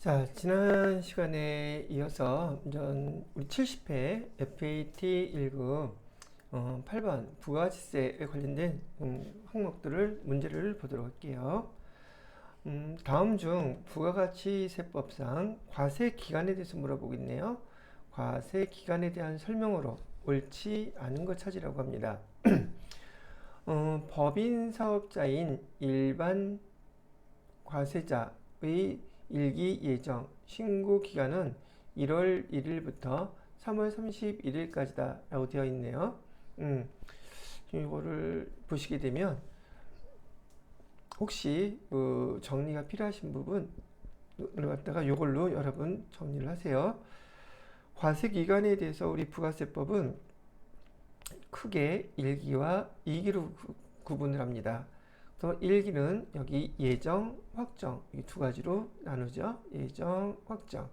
자, 지난 시간에 이어서 우리 70회 FAT 1급 8번 부가가치세에 관련된 항목들을 문제를 보도록 할게요. 다음 중 부가가치세법상 과세기간에 대해서 물어보고 있네요. 과세기간에 대한 설명으로 옳지 않은 것 찾으라고 합니다. 법인 사업자인 일반 과세자의 일기 예정 신고 기간은 1월 1일부터 3월 31일까지다 라고 되어 있네요. 이거를 보시게 되면 혹시 정리가 필요하신 부분을 갖다가 이걸로 여러분 정리를 하세요. 과세 기간에 대해서 우리 부가세법은 크게 1기와 2기로 구분을 합니다. 그래서 1기는 여기 예정, 확정 이 두 가지로 나누죠. 예정, 확정.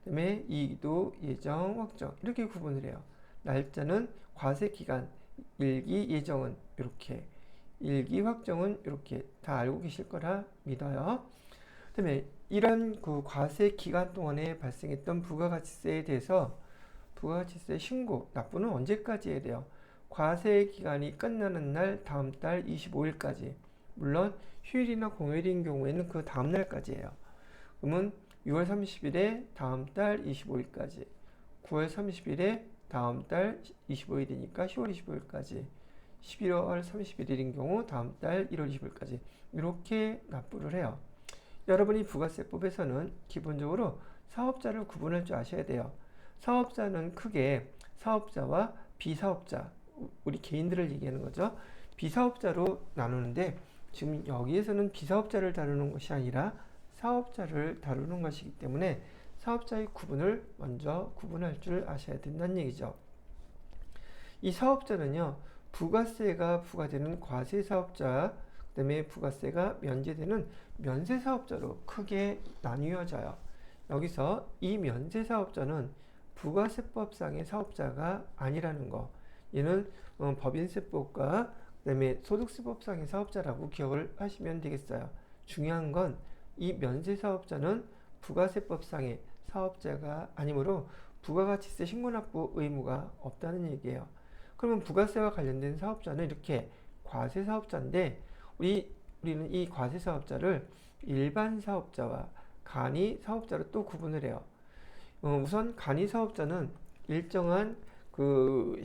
그 다음에 2기도 예정, 확정 이렇게 구분을 해요. 날짜는 과세기간 1기 예정은 이렇게 1기 확정은 이렇게 다 알고 계실 거라 믿어요. 그 다음에 이런 그 과세기간 동안에 발생했던 부가가치세에 대해서 부가가치세 신고 납부는 언제까지 해야 돼요? 과세기간이 끝나는 날 다음 달 25일까지. 물론 휴일이나 공휴일인 경우에는 그 다음 날까지예요. 그러면 6월 30일에 다음 달 25일까지, 9월 30일에 다음 달 25일이니까 10월 25일까지, 11월 31일인 경우 다음 달 1월 20일까지 이렇게 납부를 해요. 여러분이 부가세법에서는 기본적으로 사업자를 구분할 줄 아셔야 돼요. 사업자는 크게 사업자와 비사업자, 우리 개인들을 얘기하는 거죠. 비사업자로 나누는데 지금 여기에서는 비사업자를 다루는 것이 아니라 사업자를 다루는 것이기 때문에 사업자의 구분을 먼저 구분할 줄 아셔야 된다는 얘기죠. 이 사업자는요, 부가세가 부과되는 과세사업자, 그 다음에 부가세가 면제되는 면세사업자로 크게 나뉘어져요. 여기서 이 면세사업자는 부가세법상의 사업자가 아니라는 거, 얘는 법인세법과 그 다음에 소득세법상의 사업자라고 기억을 하시면 되겠어요. 중요한 건 이 면세사업자는 부가세법상의 사업자가 아니므로 부가가치세 신고납부 의무가 없다는 얘기예요. 그러면 부가세와 관련된 사업자는 이렇게 과세사업자인데 우리는 이 과세사업자를 일반 사업자와 간이 사업자로 또 구분을 해요. 우선 간이 사업자는 일정한 그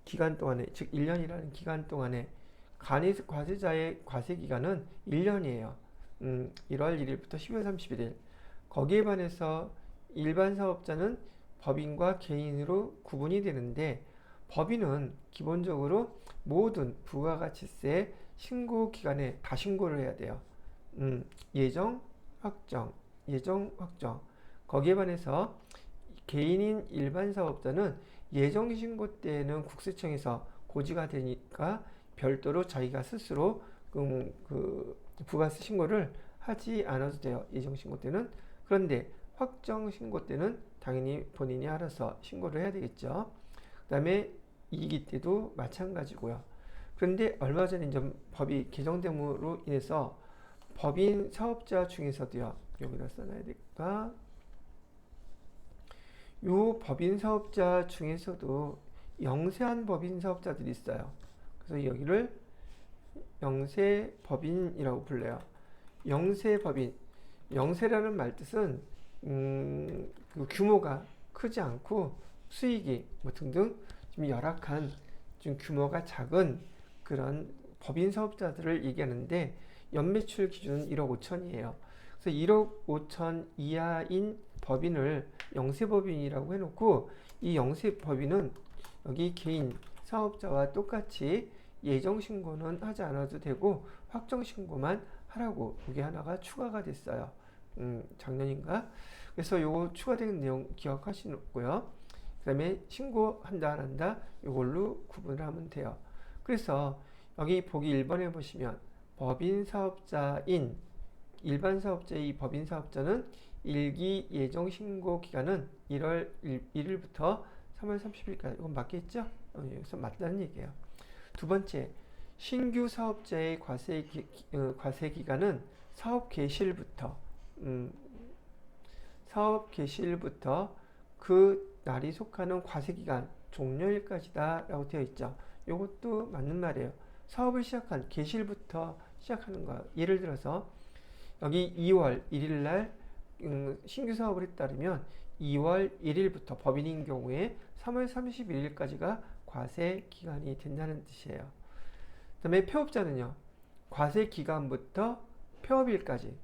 기간 동안에, 즉 1년이라는 기간 동안에 간이 과세자의 과세 기간은 1년이에요. 1월 1일부터 12월 31일. 거기에 반해서 일반 사업자는 법인과 개인으로 구분이 되는데 법인은 기본적으로 모든 부가가치세 신고 기간에 다 신고를 해야 돼요. 예정, 확정, 예정, 확정. 거기에 반해서 개인인 일반 사업자는 예정 신고 때는 국세청에서 고지가 되니까 별도로 자기가 스스로 그 부가세 신고를 하지 않아도 돼요. 예정 신고 때는. 그런데 확정 신고 때는 당연히 본인이 알아서 신고를 해야 되겠죠. 그 다음에 이기 때도 마찬가지고요. 그런데 얼마 전에 좀 법이 개정됨으로 인해서 법인 사업자 중에서도요. 여기다 써놔야 될까? 요 법인 사업자 중에서도 영세한 법인 사업자들이 있어요. 그래서 여기를 영세법인이라고 불러요. 영세법인. 영세라는 말 뜻은 그 규모가 크지 않고 수익이 뭐 등등 좀 열악한 좀 규모가 작은 그런 법인 사업자들을 얘기하는데 연매출 기준은 1억 5천이에요. 그래서 1억 5천 이하인 법인을 영세법인이라고 해놓고 이 영세법인은 여기 개인 사업자와 똑같이 예정신고는 하지 않아도 되고 확정신고만 하라고 이게 하나가 추가가 됐어요. 작년인가? 그래서 요거 추가된 내용 기억하시고요. 그 다음에 신고한다 안 한다 이걸로 구분을 하면 돼요. 그래서 여기 보기 1번에 보시면 법인 사업자인 일반 사업자의 이 법인 사업자는 일기 예정 신고 기간은 1월 1일부터 3월 30일까지. 이건 맞겠죠? 여기서 맞다는 얘기예요. 두 번째, 신규 사업자의 과세 기간은 사업 개시일부터 사업 개시일부터 그 날이 속하는 과세기간 종료일까지다 라고 되어 있죠. 이것도 맞는 말이에요. 사업을 시작한 개시일부터 시작하는 거예요. 예를 들어서 여기 2월 1일 날 신규 사업을 했다면 2월 1일부터 법인인 경우에 3월 31일까지가 과세 기간이 된다는 뜻이에요. 그 다음에 폐업자는요. 과세 기간부터 폐업일까지.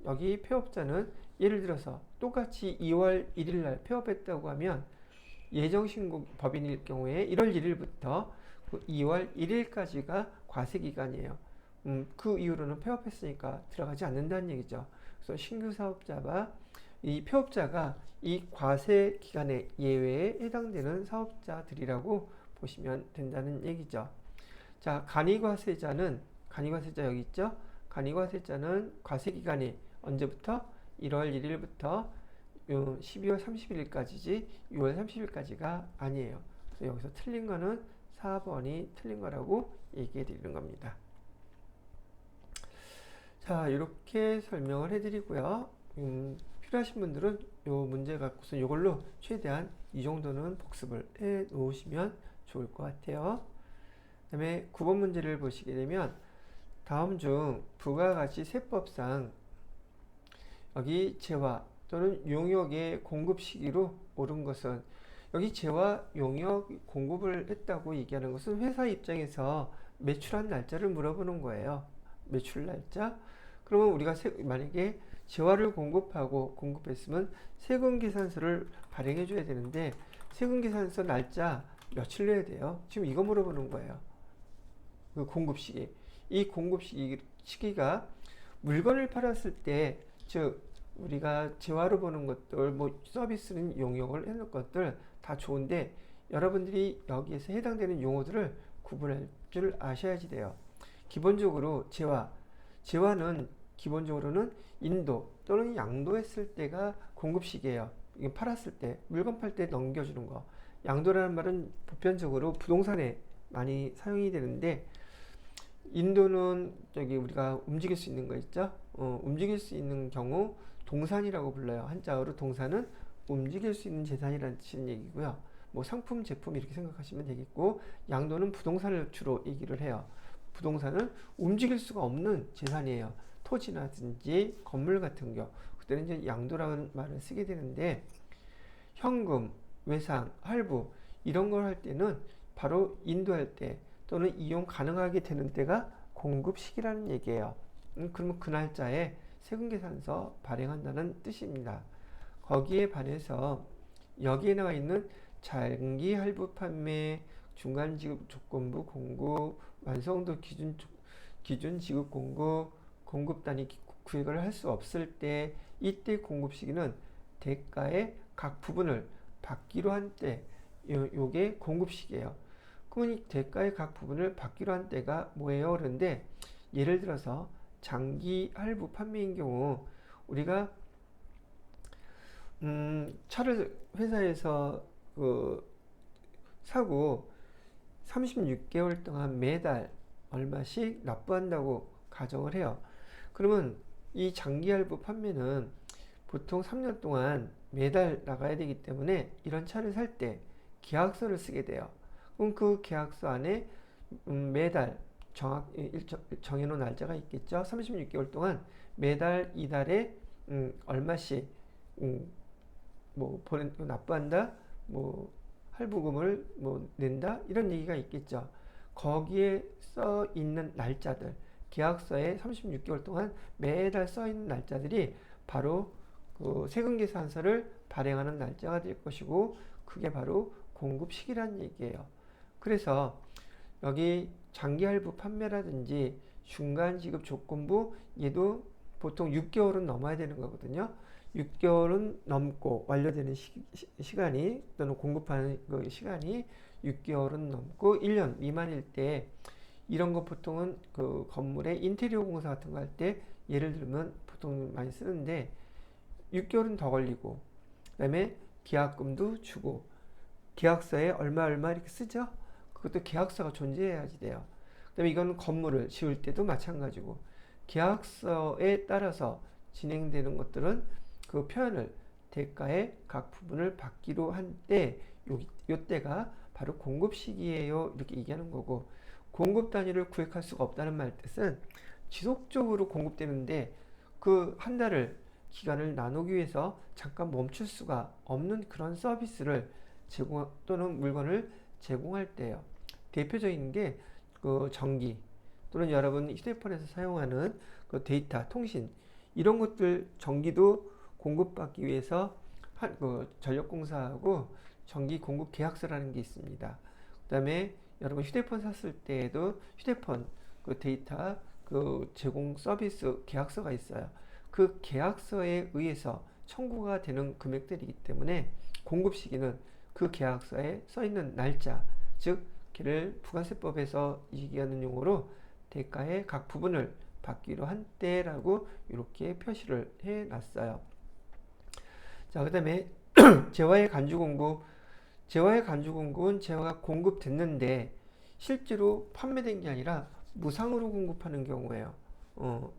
여기 폐업자는 예를 들어서 똑같이 2월 1일 날 폐업했다고 하면 예정신고 법인일 경우에 1월 1일부터 2월 1일까지가 과세 기간이에요. 그 이후로는 폐업했으니까 들어가지 않는다는 얘기죠. 그래서 신규 사업자와 이 폐업자가 이 과세 기간의 예외에 해당되는 사업자들이라고 보시면 된다는 얘기죠. 자, 간이과세자는 간이과세자 여기 있죠? 간이과세자는 과세 기간이 언제부터? 1월 1일부터 12월 31일까지지 6월 30일까지가 아니에요. 그래서 여기서 틀린 거는 4번이 틀린 거라고 얘기해 드리는 겁니다. 자, 이렇게 설명을 해드리고요. 필요하신 분들은 이 문제 갖고서 이걸로 최대한 이 정도는 복습을 해 놓으시면 좋을 것 같아요. 그 다음에 9번 문제를 보시게 되면 다음 중 부가 같이 세법상 여기 재화 또는 용역의 공급 시기로 옳은 것은 여기 재화 용역 공급을 했다고 얘기하는 것은 회사 입장에서 매출한 날짜를 물어보는 거예요. 매출 날짜. 그러면 우리가 만약에 재화를 공급했으면 세금계산서를 발행해 줘야 되는데 세금계산서 날짜 며칠 내야 돼요? 지금 이거 물어보는 거예요. 그 공급 시기. 이 공급 시기가 물건을 팔았을 때, 즉 우리가 재화로 보는 것들, 뭐 서비스는 용역을 해놓은 것들 다 좋은데 여러분들이 여기에서 해당되는 용어들을 구분할 줄 아셔야지 돼요. 기본적으로 재화는 기본적으로는 인도 또는 양도했을 때가 공급시기예요. 이게 팔았을 때, 물건 팔 때 넘겨주는 거. 양도라는 말은 보편적으로 부동산에 많이 사용이 되는데 인도는 저기 우리가 움직일 수 있는 거 있죠? 움직일 수 있는 경우 동산이라고 불러요. 한자어로 동산은 움직일 수 있는 재산이라는 뜻인 얘기고요. 뭐 상품, 제품 이렇게 생각하시면 되겠고, 양도는 부동산을 주로 얘기를 해요. 부동산은 움직일 수가 없는 재산이에요. 토지라든지 건물 같은 경우. 그때는 이제 양도라는 말을 쓰게 되는데, 현금, 외상, 할부 이런 걸 할 때는 바로 인도할 때 또는 이용 가능하게 되는 때가 공급 시기라는 얘기예요. 그러면 그 날짜에 세금계산서 발행한다는 뜻입니다. 거기에 반해서 여기에 나와 있는 장기 할부 판매, 중간 지급 조건부 공급, 완성도 기준 지급 공급, 공급 단위 구획을 할 수 없을 때 이때 공급 시기는 대가의 각 부분을 받기로 한 때, 요게 공급 시기예요. 그러면 이 대가의 각 부분을 받기로 한 때가 뭐예요? 그런데 예를 들어서 장기 할부 판매인 경우 우리가 차를 회사에서 사고 36개월 동안 매달 얼마씩 납부한다고 가정을 해요. 그러면 이 장기 할부 판매는 보통 3년 동안 매달 나가야 되기 때문에 이런 차를 살 때 계약서를 쓰게 돼요. 그럼 그 계약서 안에 매달 정해놓은 날짜가 있겠죠. 36개월 동안 매달 이달에 얼마씩 뭐 납부한다, 뭐 할부금을 뭐 낸다 이런 얘기가 있겠죠. 거기에 써 있는 날짜들, 계약서에 36개월 동안 매달 써 있는 날짜들이 바로 그 세금계산서를 발행하는 날짜가 될 것이고, 그게 바로 공급 시기라는 얘기예요. 그래서 여기 장기할부 판매라든지 중간지급 조건부, 얘도 보통 6개월은 넘어야 되는 거거든요. 6개월은 넘고 완료되는 시간이 또는 공급하는 그 시간이 6개월은 넘고 1년 미만일 때, 이런 거 보통은 그 건물의 인테리어 공사 같은 거 할 때 예를 들면 보통 많이 쓰는데 6개월은 더 걸리고, 그 다음에 계약금도 주고 계약서에 얼마 이렇게 쓰죠. 그것도 계약서가 존재해야지 돼요. 그 다음에 이건 건물을 지을 때도 마찬가지고 계약서에 따라서 진행되는 것들은 그 표현을 대가의 각 부분을 받기로 한 때, 요때가 바로 공급 시기예요. 이렇게 얘기하는 거고, 공급 단위를 구획할 수가 없다는 말 뜻은 지속적으로 공급되는데 그 한 달을 기간을 나누기 위해서 잠깐 멈출 수가 없는 그런 서비스를 제공 또는 물건을 제공할 때예요. 대표적인 게 그 전기 또는 여러분 휴대폰에서 사용하는 그 데이터, 통신 이런 것들 전기도 공급받기 위해서 그 전력공사하고 전기 공급 계약서라는 게 있습니다. 그다음에 여러분 휴대폰 샀을 때에도 휴대폰 그 데이터 그 제공 서비스 계약서가 있어요. 그 계약서에 의해서 청구가 되는 금액들이기 때문에 공급 시기는 그 계약서에 써 있는 날짜, 즉 걔를 부가세법에서 얘기하는 용어로 대가의 각 부분을 받기로 한 때라고 이렇게 표시를 해 놨어요. 자, 그다음에 재화의 간주 공급. 재화의 간주 공급은 재화가 공급됐는데 실제로 판매된 게 아니라 무상으로 공급하는 경우예요.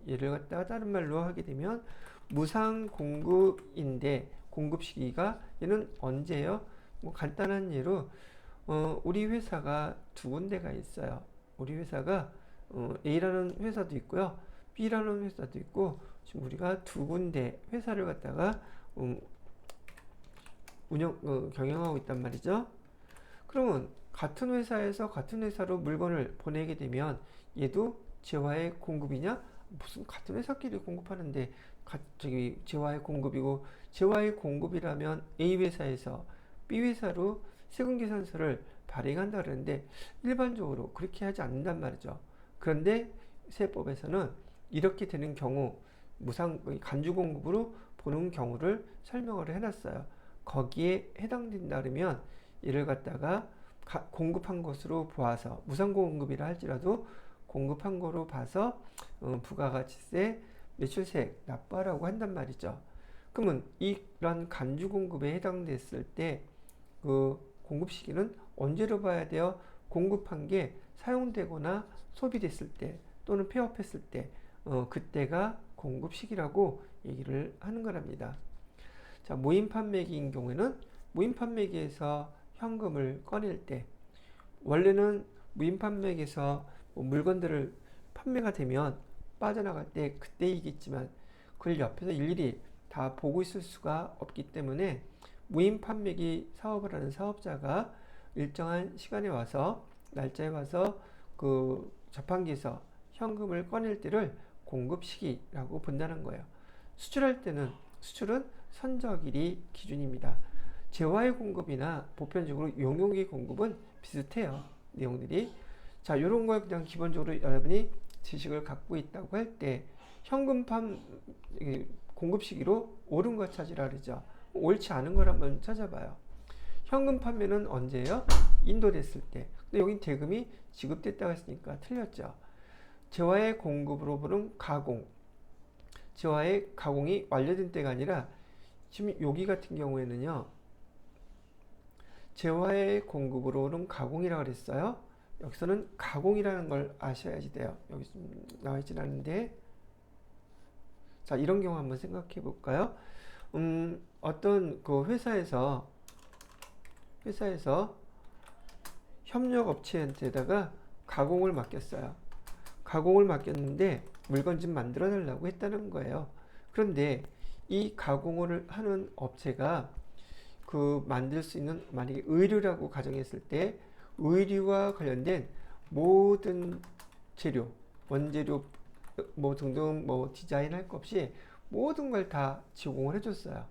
얘를 갖다가 다른 말로 하게 되면 무상 공급인데 공급 시기가 얘는 언제예요? 뭐 간단한 예로 우리 회사가 두 군데가 있어요. 우리 회사가 A라는 회사도 있고요, B라는 회사도 있고 지금 우리가 두 군데 회사를 갖다가 경영하고 있단 말이죠. 그러면 같은 회사에서 같은 회사로 물건을 보내게 되면 얘도 재화의 공급이냐? 무슨 같은 회사끼리 공급하는데 저기 재화의 공급이고, 재화의 공급이라면 A 회사에서 B 회사로 세금계산서를 발행한다 그러는데 일반적으로 그렇게 하지 않는단 말이죠. 그런데 세법에서는 이렇게 되는 경우 무상 간주 공급으로 보는 경우를 설명을 해놨어요. 거기에 해당된다 그러면 이를 갖다가 공급한 것으로 보아서 무상 공급이라 할지라도 공급한 거로 봐서 부가가치세, 매출세액 납부하라고 한단 말이죠. 그러면 이런 간주 공급에 해당됐을 때 그 공급 시기는 언제로 봐야 돼요? 공급한 게 사용되거나 소비됐을 때 또는 폐업했을 때 그때가 공급 시기라고 얘기를 하는 거랍니다. 자, 무인 판매기인 경우에는 무인 판매기에서 현금을 꺼낼 때, 원래는 무인 판매기에서 물건들을 판매가 되면 빠져나갈 때 그때이겠지만 그걸 옆에서 일일이 다 보고 있을 수가 없기 때문에 무인 판매기 사업을 하는 사업자가 일정한 시간에 와서 날짜에 와서 그 자판기에서 현금을 꺼낼 때를 공급 시기라고 본다는 거예요. 수출할 때는 수출은 선적일이 기준입니다. 재화의 공급이나 보편적으로 용역의 공급은 비슷해요. 내용들이. 자, 이런 걸 그냥 기본적으로 여러분이 지식을 갖고 있다고 할 때 현금 공급 시기로 옳은 거 찾으라 그러죠. 옳지 않은 걸 한번 찾아봐요. 현금 판매는 언제예요? 인도됐을 때. 근데 여긴 대금이 지급됐다고 했으니까 틀렸죠. 재화의 공급으로 보는 가공. 재화의 가공이 완료된 때가 아니라 지금 여기 같은 경우에는요, 재화의 공급으로는 가공이라고 그랬어요. 여기서는 가공이라는 걸 아셔야지 돼요. 여기 좀 나와 있진 않은데. 자, 이런 경우 한번 생각해 볼까요? 어떤 그 회사에서 협력업체한테다가 가공을 맡겼어요. 가공을 맡겼는데 물건 좀 만들어 달라고 했다는 거예요. 그런데 이 가공을 하는 업체가 그 만들 수 있는, 만약에 의류라고 가정했을 때 의류와 관련된 모든 재료, 원재료 뭐 등등 뭐 디자인 할 것 없이 모든 걸 다 제공을 해줬어요.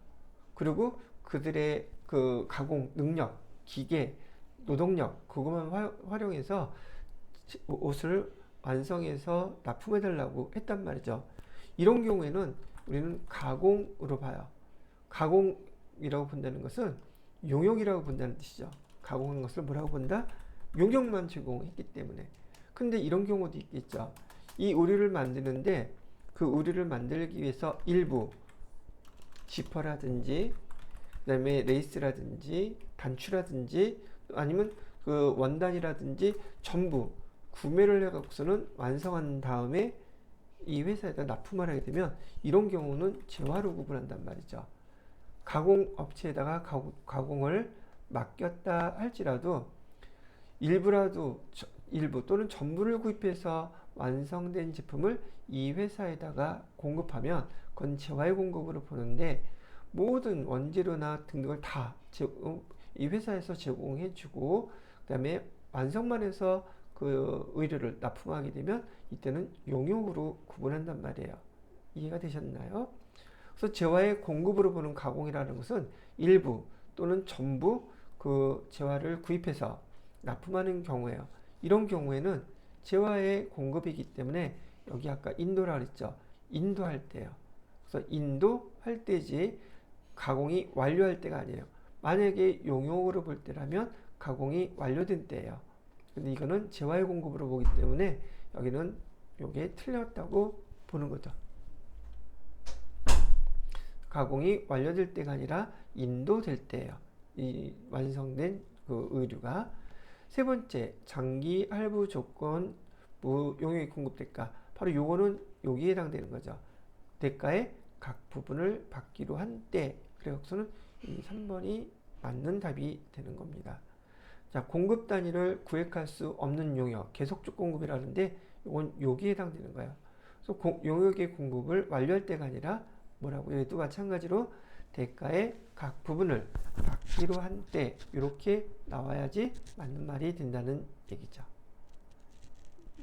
그리고 그들의 그 가공 능력, 기계, 노동력 그것만 활용해서 옷을 완성해서 납품해 달라고 했단 말이죠. 이런 경우에는 우리는 가공으로 봐요. 가공이라고 본다는 것은 용역이라고 본다는 뜻이죠. 가공한 것을 뭐라고 본다? 용역만 제공했기 때문에. 근데 이런 경우도 있겠죠. 이 의류를 만드는데 그 의류를 만들기 위해서 일부 지퍼라든지 그다음에 레이스라든지 단추라든지 아니면 그 원단이라든지 전부 구매를 해갖고서는 완성한 다음에 이 회사에다 납품을 하게 되면 이런 경우는 재화로 구분한단 말이죠. 가공업체에다가 가공을 맡겼다 할지라도 일부 또는 전부를 구입해서 완성된 제품을 이 회사에다가 공급하면 그건 재화의 공급으로 보는데, 모든 원재료나 등등을 다 이 회사에서 제공해주고 그다음에 완성만 해서 그 의류를 납품하게 되면 이때는 용역으로 구분한단 말이에요. 이해가 되셨나요? 그래서 재화의 공급으로 보는 가공이라는 것은 일부 또는 전부 그 재화를 구입해서 납품하는 경우예요. 이런 경우에는 재화의 공급이기 때문에 여기 아까 인도라 그랬죠. 인도할 때요. 그래서 인도할 때지 가공이 완료할 때가 아니에요. 만약에 용역으로 볼 때라면 가공이 완료된 때예요. 근데 이거는 재화의 공급으로 보기 때문에 여기는 요게 틀렸다고 보는 거죠. 가공이 완료될 때가 아니라 인도될 때예요. 이 완성된 그 의류가. 세 번째, 장기 할부 조건 용역의 공급 대가. 바로 요거는 여기에 해당되는 거죠. 대가의 각 부분을 받기로 한 때. 그래서는 이 3번이 맞는 답이 되는 겁니다. 자, 공급 단위를 구획할 수 없는 용역, 계속적 공급이라는데 이건 여기에 해당되는 거예요. 그래서 용역의 공급을 완료할 때가 아니라 뭐라고? 얘도 마찬가지로 대가의 각 부분을 받기로 한 때 이렇게 나와야지 맞는 말이 된다는 얘기죠.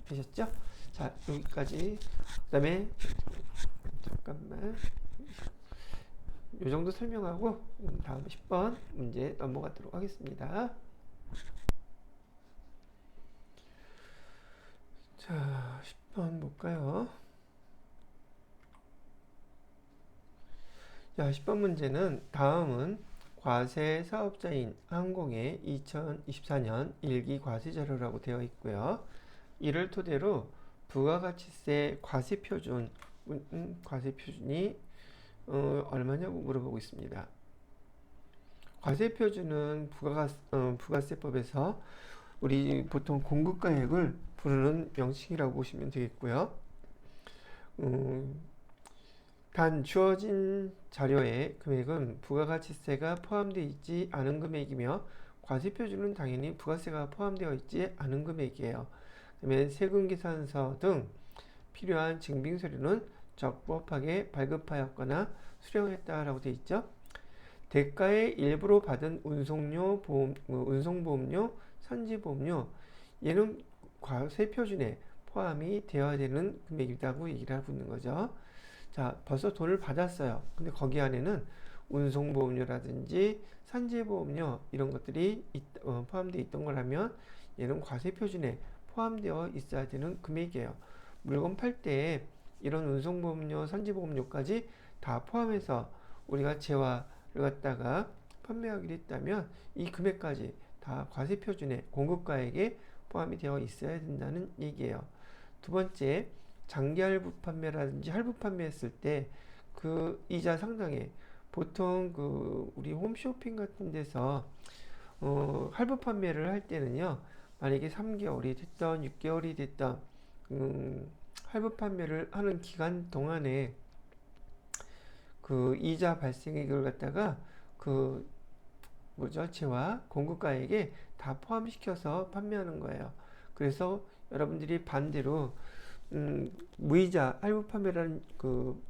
되셨죠? 자, 여기까지. 그 다음에 잠깐만 이 정도 설명하고 다음 10번 문제 넘어가도록 하겠습니다. 자, 10번 볼까요? 자, 10번 문제는 다음은 과세 사업자인 항공의 2024년 1기 과세 자료라고 되어 있고요. 이를 토대로 부가가치세 과세 표준이 얼마냐고 물어보고 있습니다. 과세 표준은 부가세법에서 우리 보통 공급가액을 부르는 명칭이라고 보시면 되겠고요. 단 주어진 자료의 금액은 부가가치세가 포함되어 있지 않은 금액이며 과세표준은 당연히 부가세가 포함되어 있지 않은 금액이에요. 그다음에 세금계산서 등 필요한 증빙서류는 적법하게 발급하였거나 수령했다라고 되어 있죠. 대가의 일부로 받은 운송보험료, 산지보험료, 얘는 과세표준에 포함이 되어야 되는 금액이라고 얘기를 하고 있는 거죠. 자, 벌써 돈을 받았어요. 근데 거기 안에는 운송보험료라든지 산지보험료 이런 것들이 포함되어 있던 거라면 얘는 과세표준에 포함되어 있어야 되는 금액이에요. 물건 팔 때 이런 운송보험료, 산지보험료까지 다 포함해서 우리가 재화를 갖다가 판매하기로 했다면 이 금액까지 다 과세표준에 공급가액에 포함이 되어 있어야 된다는 얘기예요. 두 번째, 장기 할부 판매라든지 할부 판매했을 때 그 이자 상당에 보통 그 우리 홈쇼핑 같은 데서 할부 판매를 할 때는요, 만약에 3개월이 됐던 6개월이 됐던 할부 판매를 하는 기간 동안에 그 이자 발생액을 갖다가 그 재화 공급가액에 다 포함시켜서 판매하는 거예요. 그래서 여러분들이 반대로 무이자 할부 판매라는 그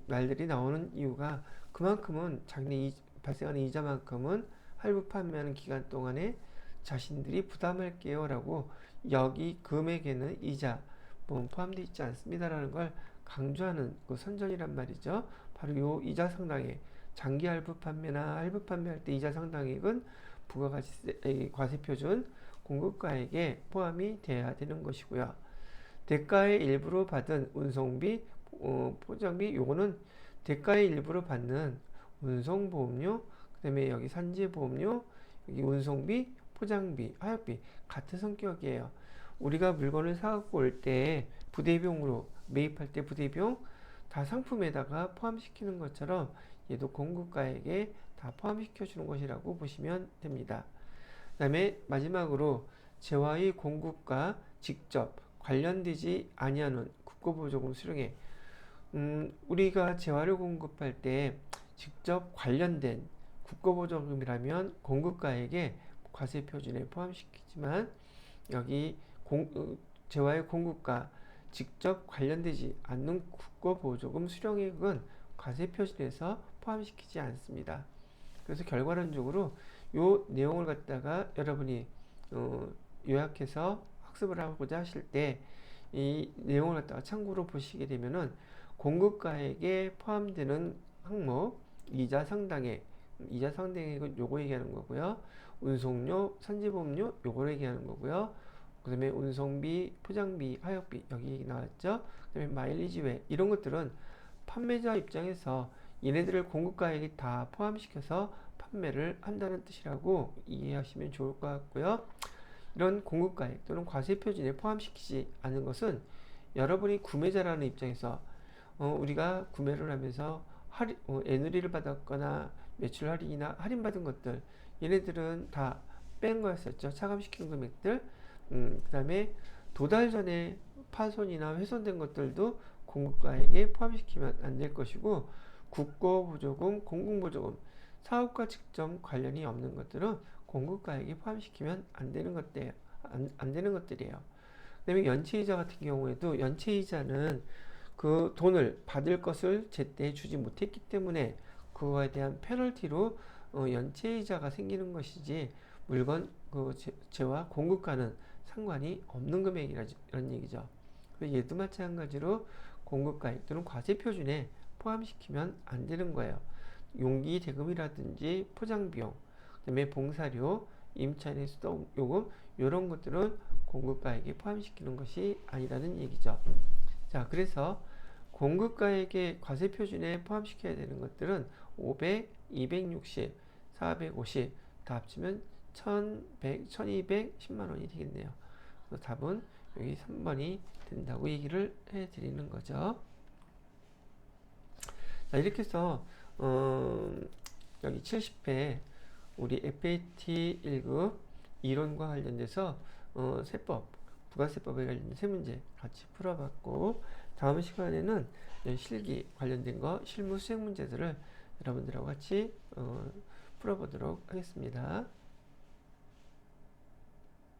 말들이 나오는 이유가 그만큼은 자기네 발생하는 이자만큼은 할부 판매하는 기간 동안에 자신들이 부담할게요 라고, 여기 금액에는 이자 포함되어 있지 않습니다라는 걸 강조하는 그 선전이란 말이죠. 바로 요 이자 상당액, 장기 할부 판매나 할부 판매할 때 이자 상당액은 부가가치세 과세표준 공급가액에 포함이 돼야 되는 것이고요. 대가의 일부로 받은 운송비, 포장비, 요거는 대가의 일부로 받는 운송보험료, 그 다음에 여기 산지보험료, 여기 운송비, 포장비, 하역비 같은 성격이에요. 우리가 물건을 사갖고 올 때 부대비용으로 매입할 때 부대비용 다 상품에다가 포함시키는 것처럼 얘도 공급가액에 다 포함시켜 주는 것이라고 보시면 됩니다. 그 다음에 마지막으로 재화의 공급과 직접 관련되지 아니하는 국고보조금 수령액. 우리가 재화를 공급할 때 직접 관련된 국고보조금이라면 공급가액에 과세 표준에 포함시키지만 여기 재화의 공급과 직접 관련되지 않는 국고보조금 수령액은 과세 표준에서 포함시키지 않습니다. 그래서 결과론적으로 요 내용을 갖다가 여러분이 요약해서 학습을 하고자 하실 때 이 내용을 갖다가 참고로 보시게 되면은 공급가액에 포함되는 항목 이자 상당액은 요거 얘기하는 거고요. 운송료, 선지보험료 요거 얘기하는 거고요. 그 다음에 운송비, 포장비, 하역비 여기 나왔죠. 그 다음에 마일리지 외 이런 것들은 판매자 입장에서 얘네들을 공급가액에 다 포함시켜서 판매를 한다는 뜻이라고 이해하시면 좋을 것 같고요. 이런 공급가액 또는 과세 표준에 포함시키지 않은 것은 여러분이 구매자라는 입장에서 우리가 구매를 하면서 애누리를 받았거나 매출 할인이나 할인받은 것들 얘네들은 다 뺀 거였었죠. 차감시킨 금액들. 그 다음에 도달 전에 파손이나 훼손된 것들도 공급가액에 포함시키면 안 될 것이고 국고보조금, 공공보조금, 사업과 직접 관련이 없는 것들은 공급가액에 포함시키면 안 되는 것들이에요. 그 다음에 연체이자 같은 경우에도 연체이자는 그 돈을 받을 것을 제때 주지 못했기 때문에 그거에 대한 페널티로 연체이자가 생기는 것이지 물건 재와 공급과는 상관이 없는 금액이라는 얘기죠. 얘도 마찬가지로 공급가액 또는 과세 표준에 포함시키면 안 되는 거예요. 용기 대금이라든지 포장비용, 그다음에 봉사료, 임차인의 수도요금 이런 것들은 공급가액에 포함시키는 것이 아니라는 얘기죠. 자, 그래서 공급가액의 과세 표준에 포함시켜야 되는 것들은 500, 260, 450 다 합치면 1100, 1210만 원이 되겠네요. 그래서 답은 여기 3번이 된다고 얘기를 해드리는 거죠. 자, 이렇게 해서 여기 70회 우리 FAT 1급 이론과 관련돼서 세법, 부가세법에 관련된 세 문제 같이 풀어봤고 다음 시간에는 실기 관련된 거 실무 수행 문제들을 여러분들하고 같이 풀어보도록 하겠습니다.